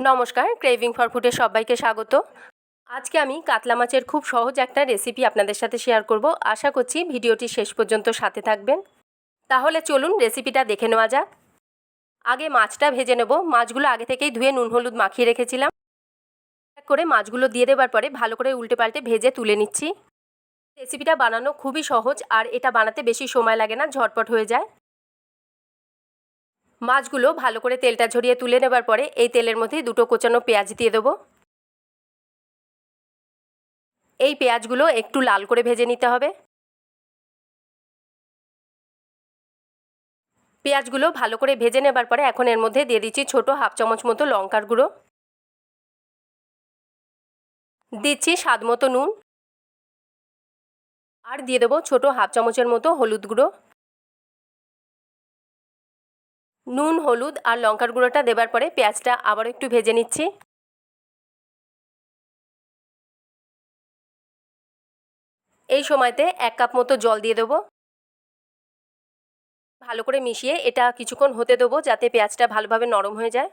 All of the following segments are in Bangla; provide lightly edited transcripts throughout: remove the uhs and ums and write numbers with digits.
নমস্কার, ক্রেভিং ফর ফুডে সবাইকে স্বাগত। আজকে আমি কাতলা মাছের খুব সহজ একটা রেসিপি আপনাদের সাথে শেয়ার করব। আশা করছি ভিডিওটি শেষ পর্যন্ত সাথে থাকবেন। তাহলে চলুন রেসিপিটা দেখে নেওয়া যাক। আগে মাছটা ভেজে নেব। মাছগুলো আগে থেকেই ধুয়ে নুন হলুদ মাখিয়ে রেখেছিলাম। এক করে মাছগুলো দিয়ে দেওয়ার পরে ভালো করে উল্টে পাল্টে ভেজে তুলে নিচ্ছি। রেসিপিটা বানানো খুবই সহজ আর এটা বানাতে বেশি সময় লাগে না, ঝটপট হয়ে যায়। মাছগুলো ভালো করে তেলটা ঝরিয়ে তুলে নেবার পরে এই তেলের মধ্যে দুটো কোচানো পেঁয়াজ দিয়ে দেবো। এই পেঁয়াজগুলো একটু লাল করে ভেজে নিতে হবে। পেঁয়াজগুলো ভালো করে ভেজে নেবার পরে এখন এর মধ্যে দিয়ে দিচ্ছি ছোট হাফ চামচ মতো লঙ্কার গুঁড়ো, দিচ্ছি স্বাদ মতো নুন, আর দিয়ে দেবো ছোট হাফ চামচের মতো হলুদ গুঁড়ো। নুন, হলুদ আর লঙ্কার গুঁড়োটা দেবার পরে পেঁয়াজটা আবার একটু ভেজে নিচ্ছি। এই সময়তে 1 কাপ মতো জল দিয়ে দেবো। ভালো করে মিশিয়ে এটা কিছুক্ষণ হতে দেবো যাতে পেঁয়াজটা ভালোভাবে নরম হয়ে যায়।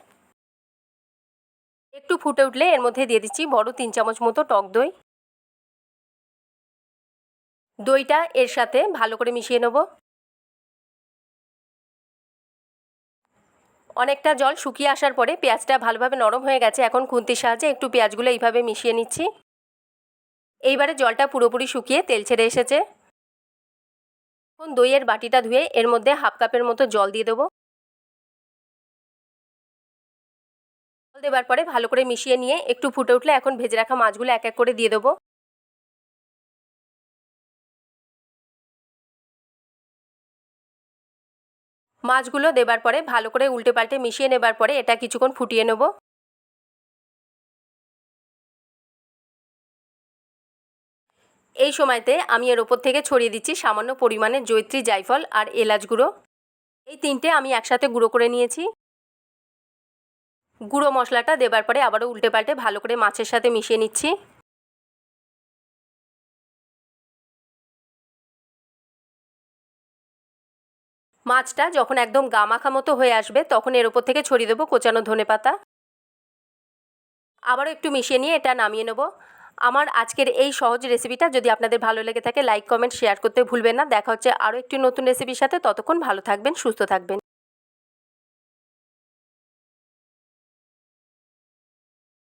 একটু ফুটে উঠলে এর মধ্যে দিয়ে দিচ্ছি বড় 3 চামচ মতো টক দই। দইটা এর সাথে ভালো করে মিশিয়ে নেব। অনেকটা জল শুকিয়ে আসার পরে পেঁয়াজটা ভালোভাবে নরম হয়ে গেছে। এখন খুন্তির সাহায্যে একটু পেঁয়াজগুলো এইভাবে মিশিয়ে নিচ্ছি। এইবারে জলটা পুরোপুরি শুকিয়ে তেল ছেড়ে এসেছে। এখন দইয়ের বাটিটা ধুয়ে এর মধ্যে হাফ কাপের মতো জল দিয়ে দেবো। জল দেবার পরে ভালো করে মিশিয়ে নিয়ে একটু ফুটে উঠলে এখন ভেজে রাখা মাছগুলো এক এক করে দিয়ে দেবো। মাছগুলো দেবার পরে ভালো করে উল্টে পাল্টে মিশিয়ে নেবার পরে এটা কিছুক্ষণ ফুটিয়ে নেব। এই সময়তে আমি এর ওপর থেকে ছড়িয়ে দিচ্ছি সামান্য পরিমাণে জয়িত্রী, জায়ফল আর এলাচ গুঁড়ো। এই তিনটে আমি একসাথে গুঁড়ো করে নিয়েছি। গুঁড়ো মশলাটা দেবার পরে আবারও উল্টে পাল্টে ভালো করে মাছের সাথে মিশিয়ে নিচ্ছি। মাছটা যখন একদম গা মাখা মতো হয়ে আসবে তখন এর ওপর থেকে ছড়িয়ে দেবো কোচানো ধনেপাতা। আবারও একটু মিশিয়ে নিয়ে এটা নামিয়ে নেব। আমার আজকের এই সহজ রেসিপিটা যদি আপনাদের ভালো লেগে থাকে লাইক, কমেন্ট, শেয়ার করতে ভুলবেন না। দেখা হচ্ছে আরও একটি নতুন রেসিপির সাথে। ততক্ষণ ভালো থাকবেন, সুস্থ থাকবেন।